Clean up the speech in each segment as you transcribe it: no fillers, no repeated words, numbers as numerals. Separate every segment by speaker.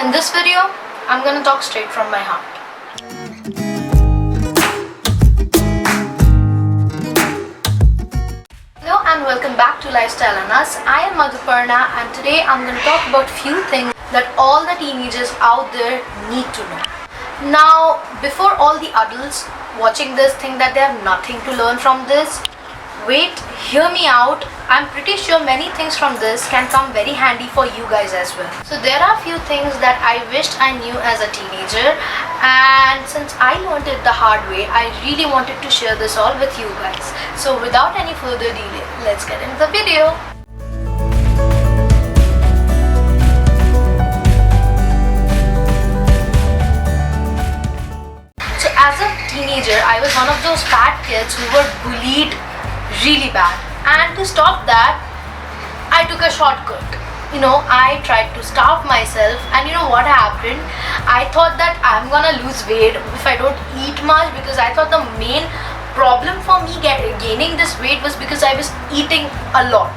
Speaker 1: In this video, I'm gonna talk straight from my heart. Hello and welcome back to Lifestyle on Us. I am Madhuparna and today I'm gonna talk about few things that all the teenagers out there need to know. Now, before all the adults watching this think that they have nothing to learn from this, wait, hear me out. I'm pretty sure many things from this can come very handy for you guys as well. So there are few things that I wished I knew as a teenager, and since I learned it the hard way, I really wanted to share this all with you guys. So without any further delay, let's get into the video. So as a teenager, I was one of those fat kids who were bullied really bad, and to stop that I took a shortcut. I tried to starve myself, and you know what happened? I thought that I'm gonna lose weight if I don't eat much, because I thought the main problem for me gaining this weight was because I was eating a lot.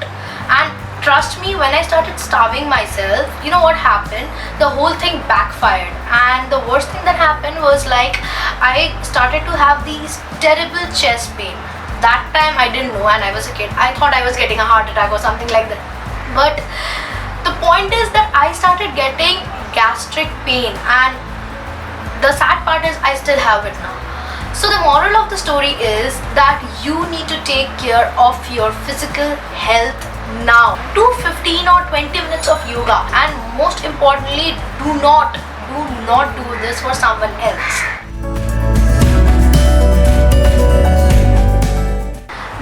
Speaker 1: And trust me, when I started starving myself, you know what happened? The whole thing backfired, and the worst thing that happened was I started to have these terrible chest pain. That time I didn't know, and I was a kid. I thought I was getting a heart attack or something like that. But the point is that I started getting gastric pain, and the sad part is I still have it now. So the moral of the story is that you need to take care of your physical health now. Do 15 or 20 minutes of yoga, and most importantly, do not do this for someone else.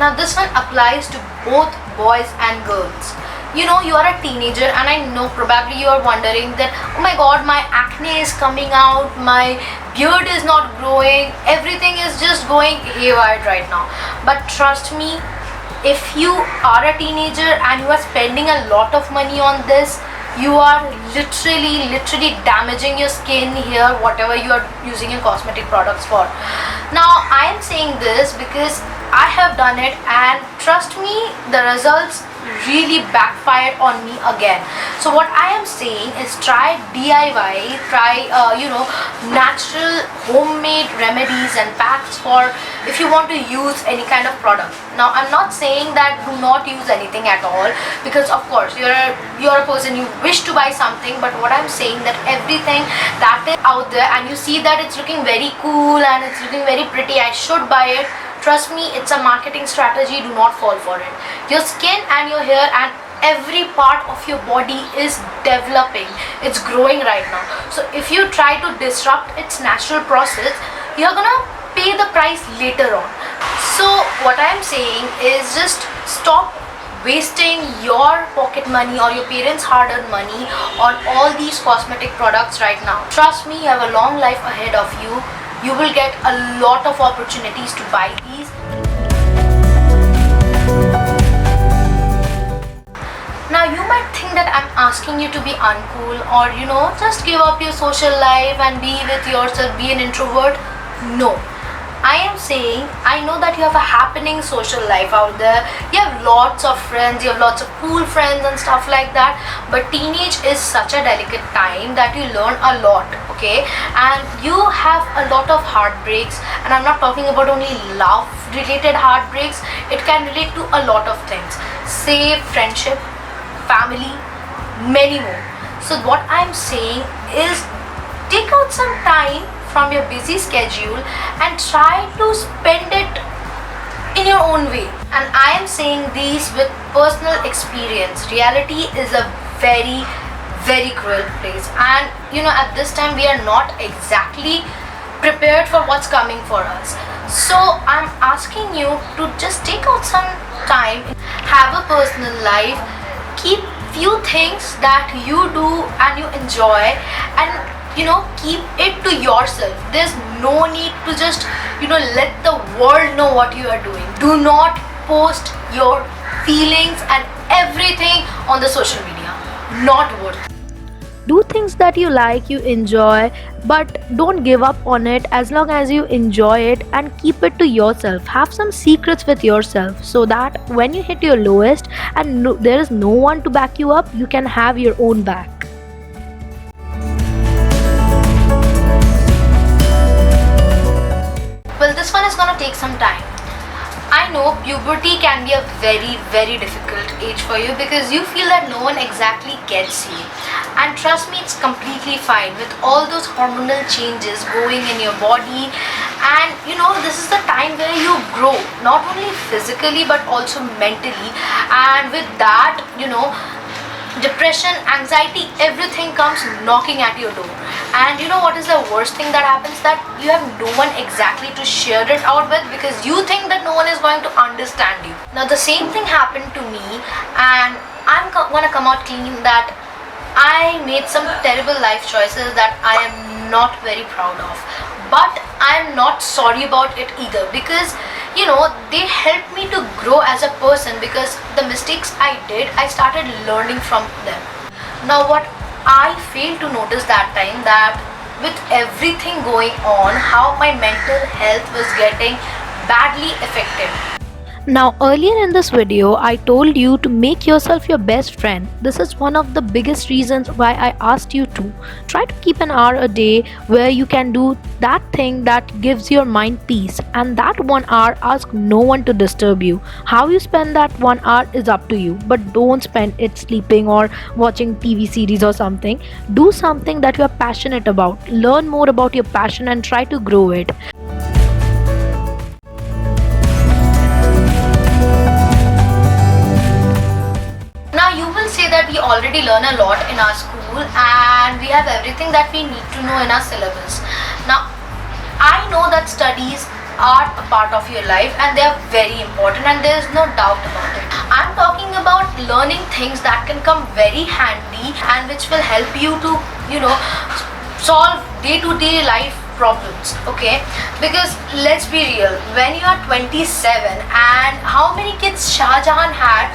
Speaker 1: Now this one applies to both boys and girls. You are a teenager, and I know probably you are wondering that, oh my god, my acne is coming out, my beard is not growing, everything is just going haywire right now. But trust me, if you are a teenager and you are spending a lot of money on this, you are literally damaging your skin here, whatever you are using your cosmetic products for. Now I am saying this because I have done it, and trust me, the results really backfired on me again. So what I am saying is try DIY, try natural homemade remedies and packs for if you want to use any kind of product. Now I'm not saying that do not use anything at all, because of course you're a person, you wish to buy something, but what I'm saying that everything that is out there and you see that it's looking very cool and it's looking very pretty, I should buy it. Trust me, it's a marketing strategy. Do not fall for it. Your skin and your hair and every part of your body is developing. It's growing right now. So if you try to disrupt its natural process, you're gonna pay the price later on. So what I'm saying is just stop wasting your pocket money or your parents' hard-earned money on all these cosmetic products right now. Trust me, you have a long life ahead of you. You will get a lot of opportunities to buy these. Now you might think that I'm asking you to be uncool or just give up your social life and be with yourself, be an introvert. No. I am saying, I know that you have a happening social life out there. You have lots of friends, you have lots of cool friends and stuff like that. But teenage is such a delicate time that you learn a lot, okay? And you have a lot of heartbreaks. And I'm not talking about only love-related heartbreaks. It can relate to a lot of things. Say friendship, family, many more. So what I'm saying is take out some time from your busy schedule and try to spend it in your own way. And I am saying these with personal experience. Reality is a very cruel place, and at this time we are not exactly prepared for what's coming for us. So I'm asking you to just take out some time, have a personal life, keep few things that you do and you enjoy, and keep it to yourself. There's no need to just let the world know what you are doing. Do not post your feelings and everything on the social media. Not worth it.
Speaker 2: Do things that you like, you enjoy, but don't give up on it as long as you enjoy it, and keep it to yourself. Have some secrets with yourself so that when you hit your lowest and there is no one to back you up, you can have your own back.
Speaker 1: take some time. I know puberty can be a very, very difficult age for you because you feel that no one exactly gets you. And trust me, it's completely fine with all those hormonal changes going in your body. And this is the time where you grow, not only physically but also mentally. And with that, depression, anxiety, everything comes knocking at your door. And what is the worst thing that happens? That you have no one exactly to share it out with because you think that no one is going to understand you. Now the same thing happened to me, and I'm gonna come out clean that I made some terrible life choices that I am not very proud of, but I am not sorry about it either because they helped me to grow as a person. Because the mistakes I did, I started learning from them. Now what I failed to notice that time, that with everything going on, how my mental health was getting badly affected.
Speaker 2: Now, earlier in this video, I told you to make yourself your best friend. This is one of the biggest reasons why I asked you to. Try to keep an hour a day where you can do that thing that gives your mind peace. And that 1 hour, ask no one to disturb you. How you spend that 1 hour is up to you. But don't spend it sleeping or watching TV series or something. Do something that you are passionate about. Learn more about your passion and try to grow it.
Speaker 1: That we already learn a lot in our school and we have everything that we need to know in our syllabus. Now I know that studies are a part of your life and they are very important and there is no doubt about it. I'm talking about learning things that can come very handy and which will help you to solve day-to-day life problems. Okay, because let's be real, when you are 27, and how many kids Shah Jahan had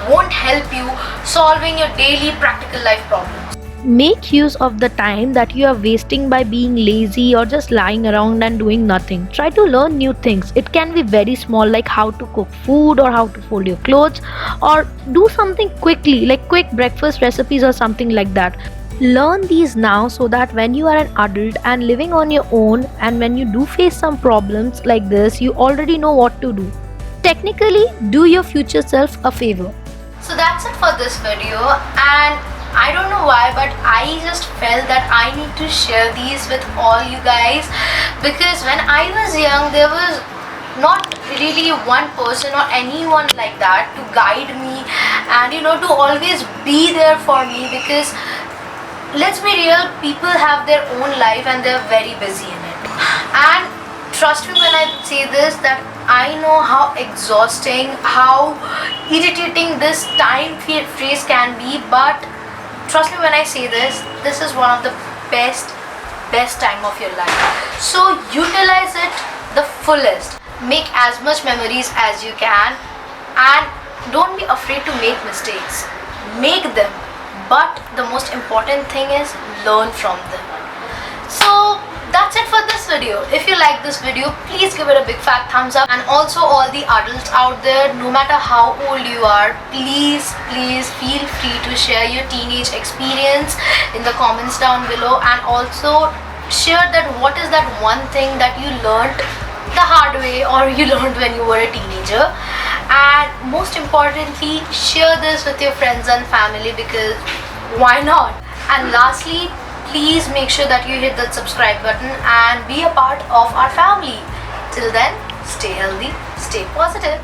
Speaker 1: won't help you solving your daily practical life problems.
Speaker 2: Make use of the time that you are wasting by being lazy or just lying around and doing nothing. Try to learn new things. It can be very small, like how to cook food or how to fold your clothes, or do something quickly like quick breakfast recipes or something like that. Learn these now so that when you are an adult and living on your own, and when you do face some problems like this, you already know what to do. Technically, do your future self a favor.
Speaker 1: So that's it for this video, and I don't know why, but I just felt that I need to share these with all you guys because when I was young, there was not really one person or anyone like that to guide me and to always be there for me, because let's be real, people have their own life and they're very busy in it. And trust me when I say this, that I know how exhausting, how irritating this time phrase can be, but trust me when I say this is one of the best time of your life. So utilize it the fullest. Make as much memories as you can and don't be afraid to make mistakes. Make them, but the most important thing is learn from them. So that's it for this video. If you like this video, please give it a big fat thumbs up. And also all the adults out there, no matter how old you are, please feel free to share your teenage experience in the comments down below, and also share that what is that one thing that you learned the hard way or you learned when you were a teenager. And most importantly, share this with your friends and family because why not? And lastly, please make sure that you hit that subscribe button and be a part of our family. Till then, stay healthy, stay positive.